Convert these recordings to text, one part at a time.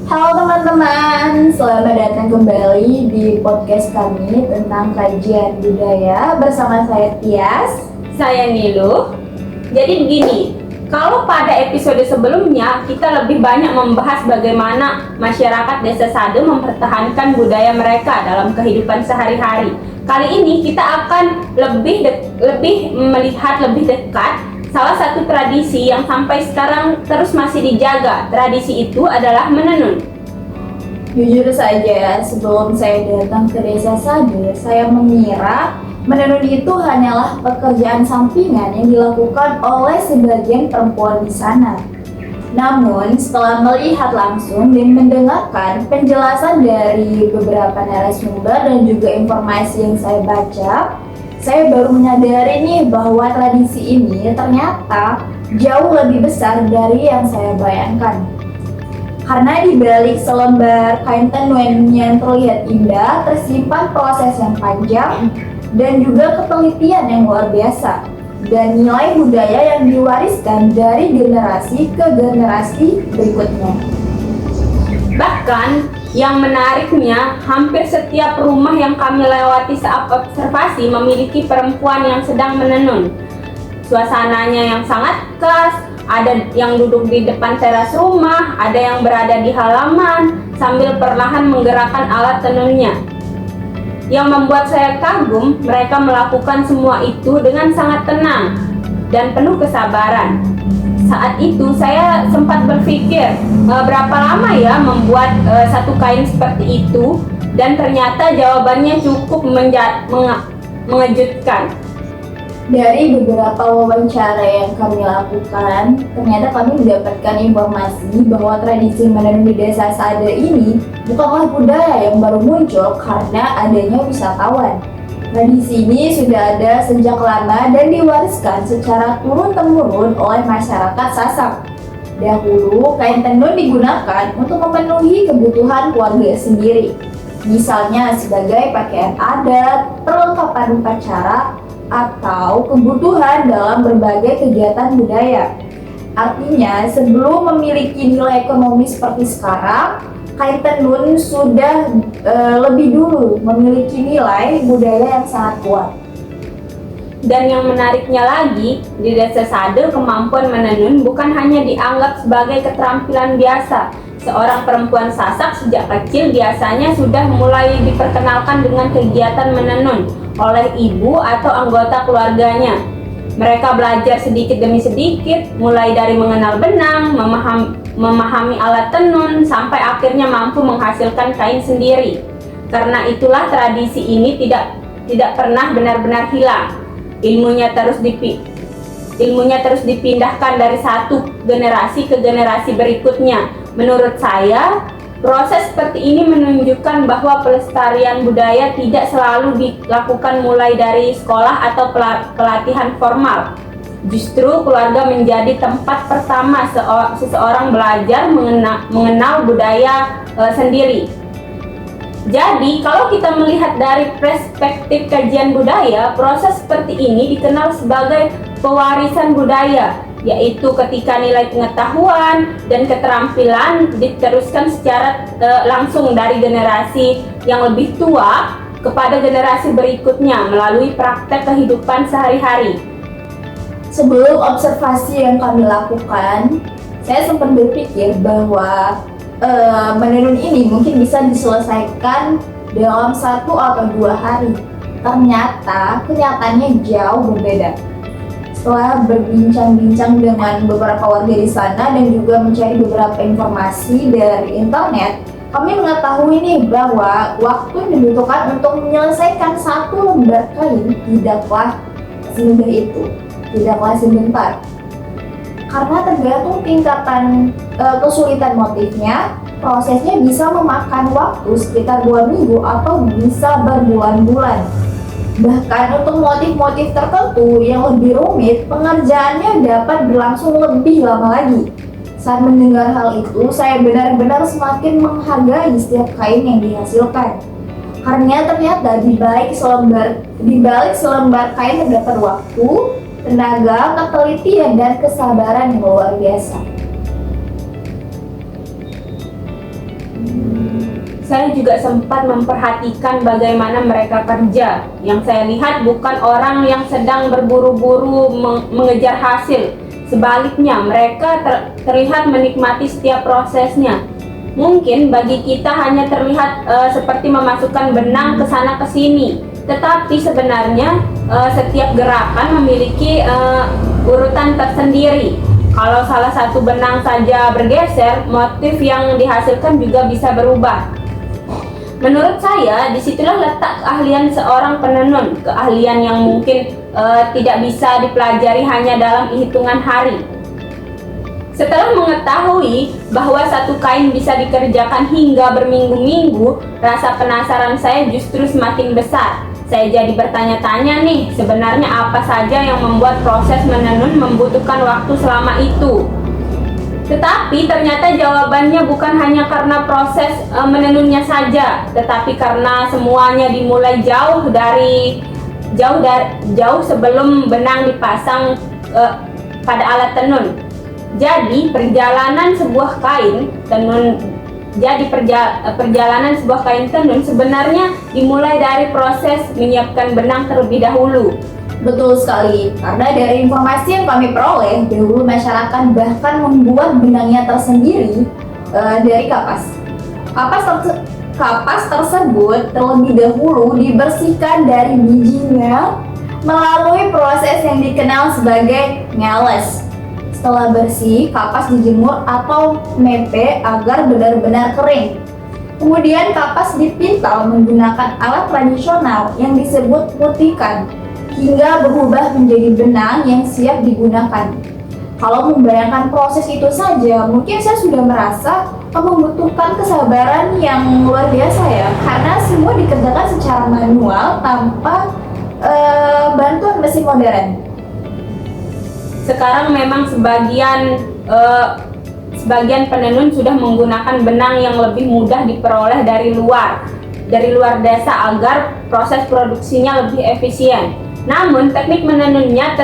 Halo teman-teman, selamat datang kembali di podcast kami tentang kajian budaya bersama saya Tias. Saya Nilu. Jadi begini, kalau pada episode sebelumnya kita lebih banyak membahas bagaimana masyarakat Desa Sade mempertahankan budaya mereka dalam kehidupan sehari-hari. Kali ini kita akan lebih melihat lebih dekat salah satu tradisi yang sampai sekarang terus masih dijaga. Tradisi itu adalah menenun. Jujur saja, sebelum saya datang ke Desa Sade, saya mengira menenun itu hanyalah pekerjaan sampingan yang dilakukan oleh sebagian perempuan di sana. Namun, setelah melihat langsung dan mendengarkan penjelasan dari beberapa narasumber dan juga informasi yang saya baca, saya baru menyadari nih bahwa tradisi ini ternyata jauh lebih besar dari yang saya bayangkan. Karena di balik selembar kain tenun yang terlihat indah, tersimpan proses yang panjang dan juga ketelitian yang luar biasa, dan nilai budaya yang diwariskan dari generasi ke generasi berikutnya. Bahkan yang menariknya, hampir setiap rumah yang kami lewati saat observasi memiliki perempuan yang sedang menenun. Suasananya yang sangat khas, ada yang duduk di depan teras rumah, ada yang berada di halaman sambil perlahan menggerakkan alat tenunnya. Yang membuat saya kagum, mereka melakukan semua itu dengan sangat tenang dan penuh kesabaran. Saat itu saya sempat berpikir, berapa lama ya membuat satu kain seperti itu, dan ternyata jawabannya cukup mengejutkan. Dari beberapa wawancara yang kami lakukan, ternyata kami mendapatkan informasi bahwa tradisi menenun di Desa Sade ini bukanlah budaya yang baru muncul karena adanya wisatawan. Tradisi ini sudah ada sejak lama dan diwariskan secara turun-temurun oleh masyarakat Sasak. Dahulu, kain tenun digunakan untuk memenuhi kebutuhan keluarga sendiri, misalnya sebagai pakaian adat, perlengkapan upacara, atau kebutuhan dalam berbagai kegiatan budaya. Artinya, sebelum memiliki nilai ekonomi seperti sekarang, kain tenun sudah lebih dulu memiliki nilai budaya yang sangat kuat. Dan yang menariknya lagi, di Desa Sade kemampuan menenun bukan hanya dianggap sebagai keterampilan biasa. Seorang perempuan Sasak sejak kecil biasanya sudah mulai diperkenalkan dengan kegiatan menenun oleh ibu atau anggota keluarganya. Mereka belajar sedikit demi sedikit, mulai dari mengenal benang, memahami alat tenun, sampai akhirnya mampu menghasilkan kain sendiri. Karena itulah tradisi ini tidak pernah benar-benar hilang. Ilmunya terus dipindahkan dari satu generasi ke generasi berikutnya. Menurut saya, proses seperti ini menunjukkan bahwa pelestarian budaya tidak selalu dilakukan mulai dari sekolah atau pelatihan formal. Justru keluarga menjadi tempat pertama seseorang belajar mengenal budaya sendiri. Jadi, kalau kita melihat dari perspektif kajian budaya, proses seperti ini dikenal sebagai pewarisan budaya, yaitu ketika nilai pengetahuan dan keterampilan diteruskan secara langsung dari generasi yang lebih tua kepada generasi berikutnya melalui praktek kehidupan sehari-hari. Sebelum observasi yang kami lakukan, saya sempat berpikir bahwa menenun ini mungkin bisa diselesaikan dalam 1 atau 2 hari. Ternyata kenyataannya jauh berbeda. Setelah berbincang-bincang dengan beberapa warga di sana dan juga mencari beberapa informasi dari internet, kami mengetahui nih bahwa waktu yang dibutuhkan untuk menyelesaikan 1 lembar kain tidaklah semudah itu, tidaklah sebentar. Karena tergantung tingkatan kesulitan motifnya, prosesnya bisa memakan waktu sekitar 2 minggu atau bisa berbulan-bulan. Bahkan untuk motif-motif tertentu yang lebih rumit, pengerjaannya dapat berlangsung lebih lama lagi. Saat mendengar hal itu, saya benar-benar semakin menghargai setiap kain yang dihasilkan. Karena ternyata di balik selembar kain terdapat waktu, tenaga, ketelitian, dan kesabaran yang luar biasa. saya juga sempat memperhatikan bagaimana mereka kerja. Yang saya lihat bukan orang yang sedang berburu-buru mengejar hasil. Sebaliknya, mereka terlihat menikmati setiap prosesnya. Mungkin bagi kita hanya terlihat seperti memasukkan benang ke sana ke sini, tetapi sebenarnya setiap gerakan memiliki urutan tersendiri. Kalau salah satu benang saja bergeser, motif yang dihasilkan juga bisa berubah. Menurut saya, disitulah letak keahlian seorang penenun, keahlian yang mungkin tidak bisa dipelajari hanya dalam hitungan hari. Setelah mengetahui bahwa satu kain bisa dikerjakan hingga berminggu-minggu, rasa penasaran saya justru semakin besar. Saya jadi bertanya-tanya nih, sebenarnya apa saja yang membuat proses menenun membutuhkan waktu selama itu? Tetapi ternyata jawabannya bukan hanya karena proses menenunnya saja, tetapi karena semuanya dimulai jauh sebelum benang dipasang pada alat tenun. Jadi perjalanan sebuah kain tenun sebenarnya dimulai dari proses menyiapkan benang terlebih dahulu. Betul sekali, karena dari informasi yang kami peroleh, dahulu masyarakat bahkan membuat benangnya tersendiri dari kapas. Kapas tersebut terlebih dahulu dibersihkan dari bijinya melalui proses yang dikenal sebagai ngeles. Setelah bersih, kapas dijemur atau mepe agar benar-benar kering. Kemudian kapas dipintal menggunakan alat tradisional yang disebut putikan, hingga berubah menjadi benang yang siap digunakan. Kalau membayangkan proses itu saja, mungkin saya sudah merasa membutuhkan kesabaran yang luar biasa ya, karena semua dikerjakan secara manual tanpa bantuan mesin modern. Sekarang memang sebagian penenun sudah menggunakan benang yang lebih mudah diperoleh dari luar desa agar proses produksinya lebih efisien. Namun teknik menenunnya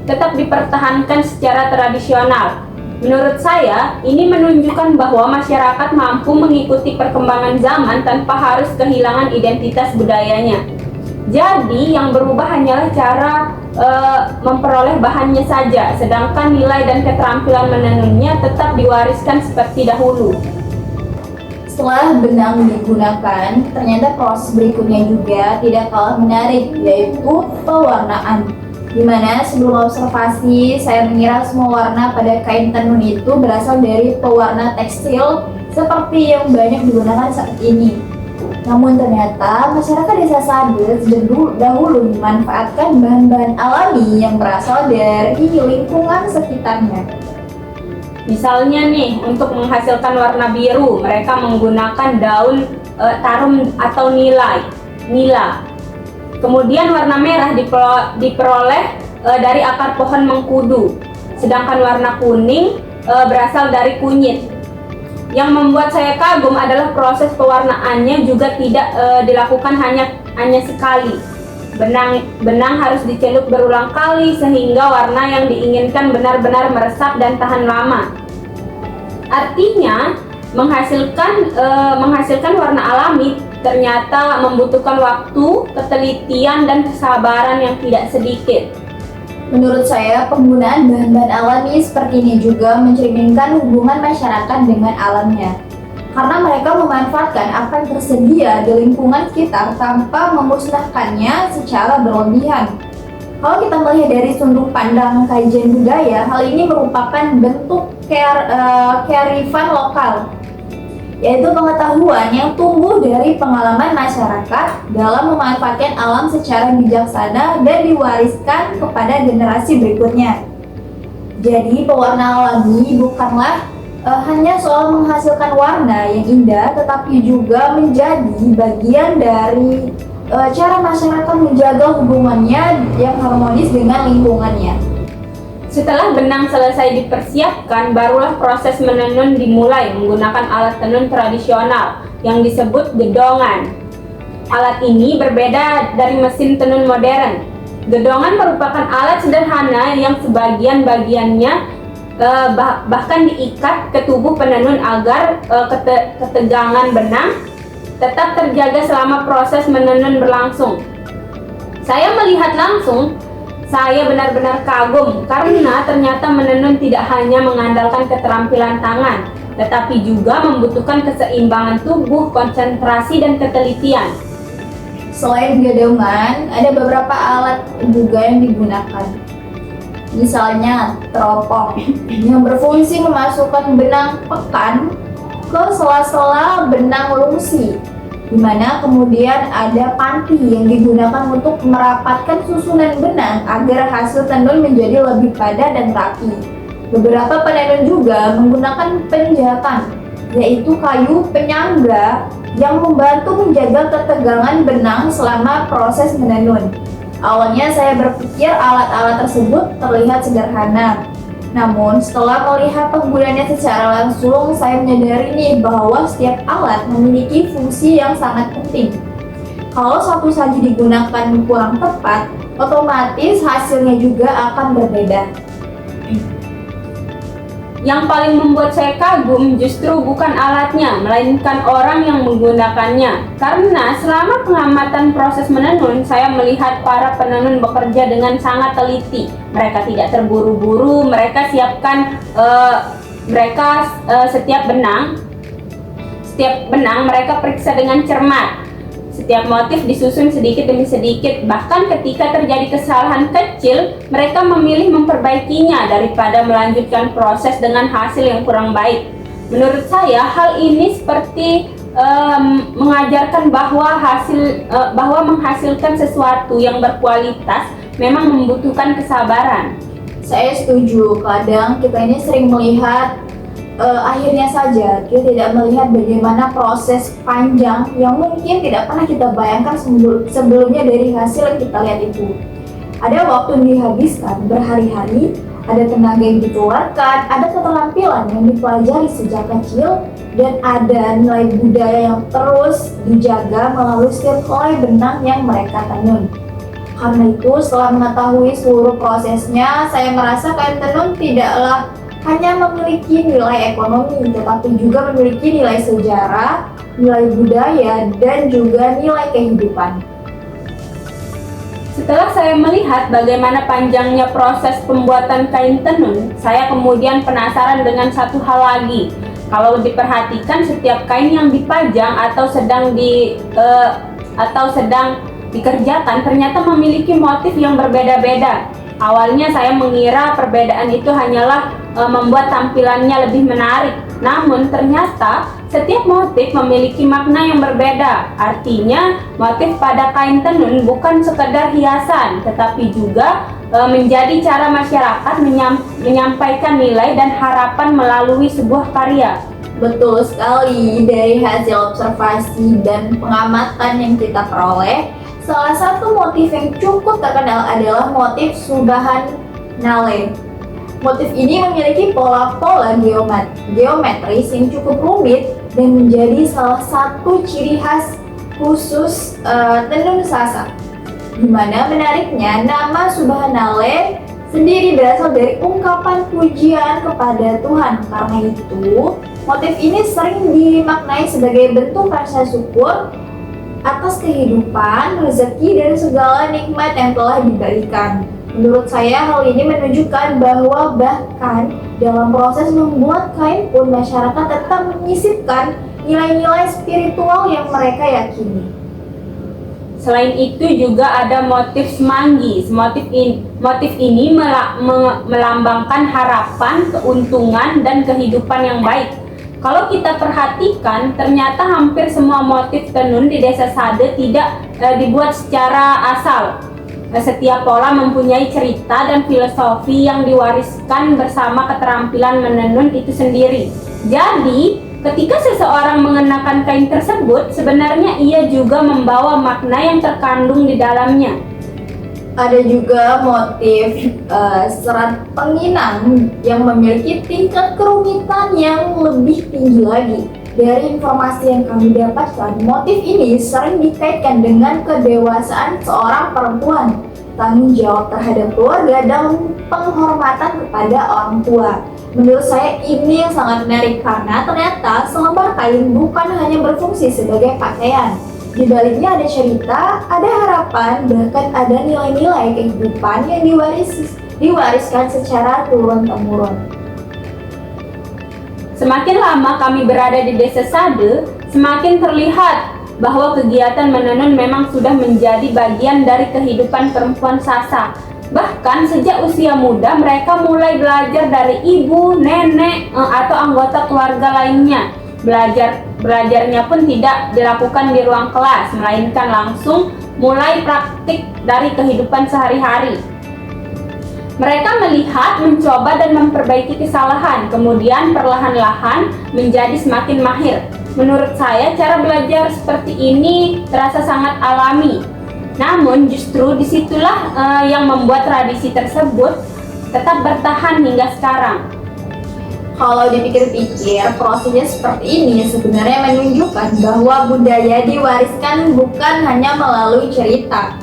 tetap dipertahankan secara tradisional. Menurut saya, ini menunjukkan bahwa masyarakat mampu mengikuti perkembangan zaman tanpa harus kehilangan identitas budayanya. Jadi yang berubah hanyalah cara memperoleh bahannya saja, sedangkan nilai dan keterampilan menenunnya tetap diwariskan seperti dahulu. Setelah benang digunakan, ternyata proses berikutnya juga tidak kalah menarik, yaitu pewarnaan. Dimana sebelum observasi, saya mengira semua warna pada kain tenun itu berasal dari pewarna tekstil seperti yang banyak digunakan saat ini. Namun ternyata masyarakat desa Sade sejak dahulu memanfaatkan bahan-bahan alami yang berasal dari lingkungan sekitarnya. Misalnya nih, untuk menghasilkan warna biru, mereka menggunakan daun tarum atau nila. Kemudian warna merah diperoleh dari akar pohon mengkudu. Sedangkan warna kuning berasal dari kunyit. Yang membuat saya kagum adalah proses pewarnaannya juga tidak dilakukan hanya sekali. Benang harus dicelup berulang kali sehingga warna yang diinginkan benar-benar meresap dan tahan lama. Artinya, menghasilkan warna alami ternyata membutuhkan waktu, ketelitian, dan kesabaran yang tidak sedikit. Menurut saya, penggunaan bahan-bahan alami seperti ini juga mencerminkan hubungan masyarakat dengan alamnya. Karena mereka memanfaatkan apa yang tersedia di lingkungan sekitar tanpa memusnahkannya secara berlebihan. Kalau kita melihat dari sudut pandang kajian budaya, hal ini merupakan bentuk kearifan lokal, yaitu pengetahuan yang tumbuh dari pengalaman masyarakat dalam memanfaatkan alam secara bijaksana dan diwariskan kepada generasi berikutnya. Jadi, pewarna alami bukanlah hanya soal menghasilkan warna yang indah, tetapi juga menjadi bagian dari cara masyarakat menjaga hubungannya yang harmonis dengan lingkungannya. Setelah benang selesai dipersiapkan, barulah proses menenun dimulai menggunakan alat tenun tradisional yang disebut gedongan. Alat ini berbeda dari mesin tenun modern. Gedongan merupakan alat sederhana yang sebagian bagiannya bahkan diikat ke tubuh penenun agar ketegangan benang tetap terjaga selama proses menenun berlangsung. Saya melihat langsung, saya benar-benar kagum karena ternyata menenun tidak hanya mengandalkan keterampilan tangan, tetapi juga membutuhkan keseimbangan tubuh, konsentrasi, dan ketelitian. Selain gadongan, ada beberapa alat juga yang digunakan. Misalnya teropong yang berfungsi memasukkan benang pekan ke sela-sela benang lungsi, di mana kemudian ada panti yang digunakan untuk merapatkan susunan benang agar hasil tenun menjadi lebih padat dan rapi. Beberapa penenun juga menggunakan penjatan, yaitu kayu penyangga yang membantu menjaga ketegangan benang selama proses menenun. Awalnya saya berpikir alat-alat tersebut terlihat sederhana. Namun setelah melihat penggunaannya secara langsung, saya menyadari nih bahwa setiap alat memiliki fungsi yang sangat penting. Kalau satu saja digunakan kurang tepat, otomatis hasilnya juga akan berbeda. Yang paling membuat saya kagum justru bukan alatnya, melainkan orang yang menggunakannya. Karena selama pengamatan proses menenun, saya melihat para penenun bekerja dengan sangat teliti. Mereka tidak terburu-buru, mereka siapkan setiap benang mereka periksa dengan cermat. Setiap motif disusun sedikit demi sedikit, bahkan ketika terjadi kesalahan kecil, mereka memilih memperbaikinya daripada melanjutkan proses dengan hasil yang kurang baik. Menurut saya, hal ini seperti mengajarkan bahwa menghasilkan sesuatu yang berkualitas memang membutuhkan kesabaran. Saya setuju, kadang kita ini sering melihat akhirnya saja, kita tidak melihat bagaimana proses panjang yang mungkin tidak pernah kita bayangkan sebelumnya dari hasil yang kita lihat itu. Ada waktu yang dihabiskan berhari-hari, ada tenaga yang dikeluarkan, ada keterampilan yang dipelajari sejak kecil, dan ada nilai budaya yang terus dijaga melalui setiap helai benang yang mereka tenun. Karena itu, setelah mengetahui seluruh prosesnya, saya merasa kain tenun tidaklah hanya memiliki nilai ekonomi, tetapi juga memiliki nilai sejarah, nilai budaya, dan juga nilai kehidupan. Setelah saya melihat bagaimana panjangnya proses pembuatan kain tenun, saya kemudian penasaran dengan satu hal lagi. Kalau diperhatikan, setiap kain yang dipajang atau sedang dikerjakan ternyata memiliki motif yang berbeda-beda. Awalnya saya mengira perbedaan itu hanyalah membuat tampilannya lebih menarik. Namun ternyata setiap motif memiliki makna yang berbeda. Artinya motif pada kain tenun bukan sekedar hiasan, tetapi juga menjadi cara masyarakat menyampaikan nilai dan harapan melalui sebuah karya. Betul sekali, dari hasil observasi dan pengamatan yang kita peroleh, salah satu motif yang cukup terkenal adalah motif Subahan Nale. Motif ini memiliki pola-pola geometris yang cukup rumit dan menjadi salah satu ciri khas khusus tenun Sasak. Di mana menariknya, nama Subhanallah sendiri berasal dari ungkapan pujian kepada Tuhan. Karena itu, motif ini sering dimaknai sebagai bentuk rasa syukur atas kehidupan, rezeki, dan segala nikmat yang telah diberikan. Menurut saya, hal ini menunjukkan bahwa bahkan dalam proses membuat kain pun masyarakat tetap menyisipkan nilai-nilai spiritual yang mereka yakini. Selain itu juga ada motif semanggi. Motif ini melambangkan harapan, keuntungan, dan kehidupan yang baik. Kalau kita perhatikan, ternyata hampir semua motif tenun di Desa Sade tidak dibuat secara asal. Setiap pola mempunyai cerita dan filosofi yang diwariskan bersama keterampilan menenun itu sendiri. Jadi, ketika seseorang mengenakan kain tersebut, sebenarnya ia juga membawa makna yang terkandung di dalamnya. Ada juga motif serat penginang yang memiliki tingkat kerumitan yang lebih tinggi lagi. Dari informasi yang kami dapatkan, motif ini sering dikaitkan dengan kedewasaan seorang perempuan, tanggung jawab terhadap keluarga, dan penghormatan kepada orang tua. Menurut saya ini yang sangat menarik karena ternyata selembar kain bukan hanya berfungsi sebagai pakaian. Di baliknya ada cerita, ada harapan, bahkan ada nilai-nilai kehidupan yang diwariskan secara turun-temurun. Semakin lama kami berada di Desa Sade, semakin terlihat bahwa kegiatan menenun memang sudah menjadi bagian dari kehidupan perempuan Sasak. Bahkan sejak usia muda mereka mulai belajar dari ibu, nenek, atau anggota keluarga lainnya. Belajarnya pun tidak dilakukan di ruang kelas, melainkan langsung mulai praktik dari kehidupan sehari-hari. Mereka melihat, mencoba dan memperbaiki kesalahan, kemudian perlahan-lahan menjadi semakin mahir. Menurut saya, cara belajar seperti ini terasa sangat alami. Namun justru disitulah yang membuat tradisi tersebut tetap bertahan hingga sekarang. Kalau dipikir-pikir, prosesnya seperti ini sebenarnya menunjukkan bahwa budaya diwariskan bukan hanya melalui cerita,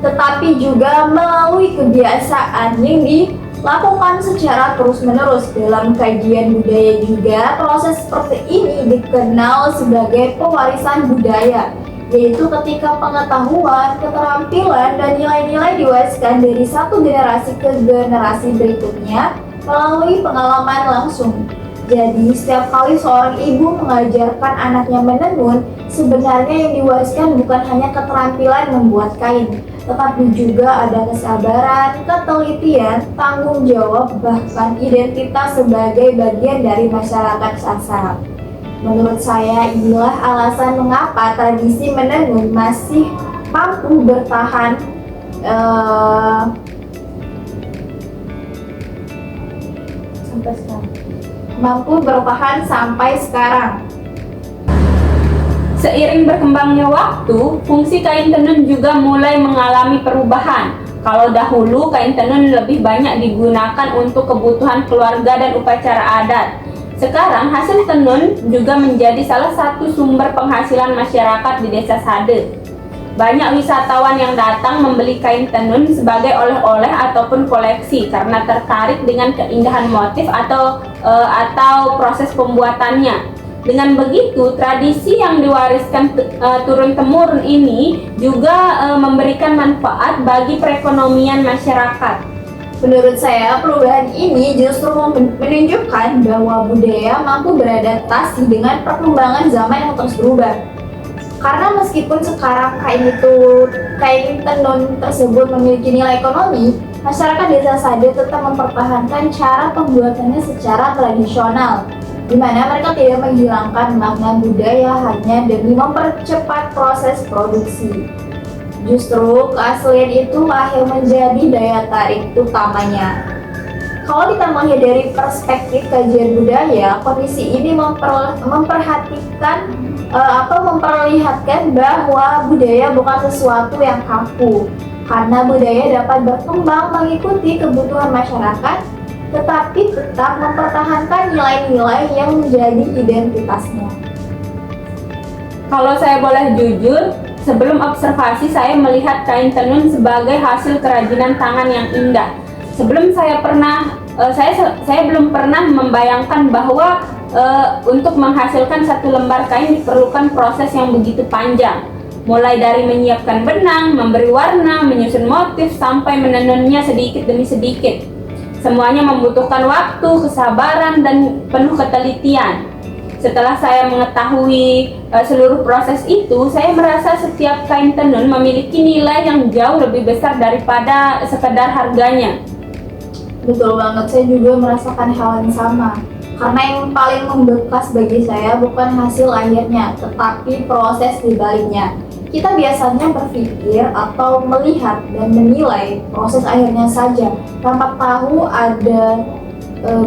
tetapi juga melalui kebiasaan yang dilakukan secara terus-menerus. Dalam kajian budaya juga, proses seperti ini dikenal sebagai pewarisan budaya, yaitu ketika pengetahuan, keterampilan, dan nilai-nilai diwariskan dari satu generasi ke generasi berikutnya melalui pengalaman langsung. Jadi, setiap kali seorang ibu mengajarkan anaknya menenun, sebenarnya yang diwariskan bukan hanya keterampilan membuat kain, tetapi juga ada kesabaran, ketelitian, tanggung jawab, bahkan identitas sebagai bagian dari masyarakat Sasak. Menurut saya, inilah alasan mengapa tradisi menenun masih mampu bertahan sampai sekarang. Seiring berkembangnya waktu, fungsi kain tenun juga mulai mengalami perubahan. Kalau dahulu kain tenun lebih banyak digunakan untuk kebutuhan keluarga dan upacara adat. Sekarang hasil tenun juga menjadi salah satu sumber penghasilan masyarakat di Desa Sade. Banyak wisatawan yang datang membeli kain tenun sebagai oleh-oleh ataupun koleksi karena tertarik dengan keindahan motif atau proses pembuatannya. Dengan begitu, tradisi yang diwariskan turun-temurun ini juga memberikan manfaat bagi perekonomian masyarakat. Menurut saya, perubahan ini justru menunjukkan bahwa budaya mampu beradaptasi dengan perkembangan zaman yang terus berubah. Karena meskipun sekarang kain tenun tersebut memiliki nilai ekonomi, masyarakat Desa Sade tetap mempertahankan cara pembuatannya secara tradisional, di mana mereka tidak menghilangkan makna budaya hanya demi mempercepat proses produksi. Justru keaslian itulah yang menjadi daya tarik utamanya. Kalau kita melihat dari perspektif kajian budaya, kondisi ini memperlihatkan bahwa budaya bukan sesuatu yang kaku, karena budaya dapat berkembang mengikuti kebutuhan masyarakat, tetapi tetap mempertahankan nilai-nilai yang menjadi identitasnya. Kalau saya boleh jujur, sebelum observasi saya melihat kain tenun sebagai hasil kerajinan tangan yang indah. Sebelum saya belum pernah membayangkan bahwa untuk menghasilkan satu lembar kain diperlukan proses yang begitu panjang. Mulai dari menyiapkan benang, memberi warna, menyusun motif, sampai menenunnya sedikit demi sedikit. Semuanya membutuhkan waktu, kesabaran, dan penuh ketelitian. Setelah saya mengetahui seluruh proses itu, saya merasa setiap kain tenun memiliki nilai yang jauh lebih besar daripada sekedar harganya. Betul banget, saya juga merasakan hal yang sama. Karena yang paling membekas bagi saya bukan hasil akhirnya, tetapi proses di baliknya. Kita biasanya berpikir atau melihat dan menilai proses akhirnya saja, tanpa tahu ada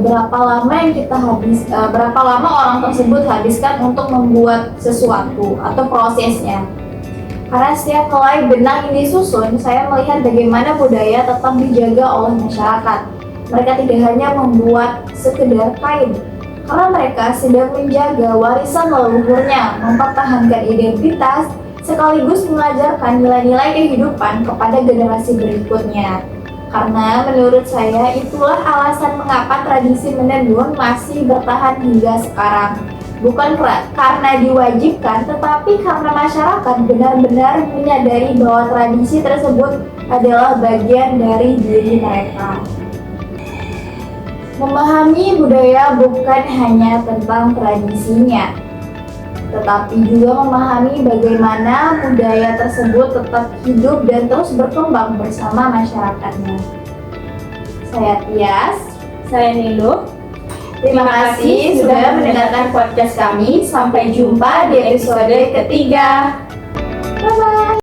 berapa lama orang tersebut habiskan untuk membuat sesuatu atau prosesnya. Karena setiap helai benang yang disusun, saya melihat bagaimana budaya tetap dijaga oleh masyarakat. Mereka tidak hanya membuat sekedar kain, karena mereka sedang menjaga warisan leluhurnya, mempertahankan identitas, sekaligus mengajarkan nilai-nilai kehidupan kepada generasi berikutnya. Karena menurut saya itulah alasan mengapa tradisi menenun masih bertahan hingga sekarang. Bukan karena diwajibkan, tetapi karena masyarakat benar-benar menyadari bahwa tradisi tersebut adalah bagian dari diri mereka. Memahami budaya bukan hanya tentang tradisinya, tetapi juga memahami bagaimana budaya tersebut tetap hidup dan terus berkembang bersama masyarakatnya. Saya Tias. Saya Nilu. Terima kasih sudah mendengarkan podcast kami. Sampai jumpa di episode ketiga. Bye-bye.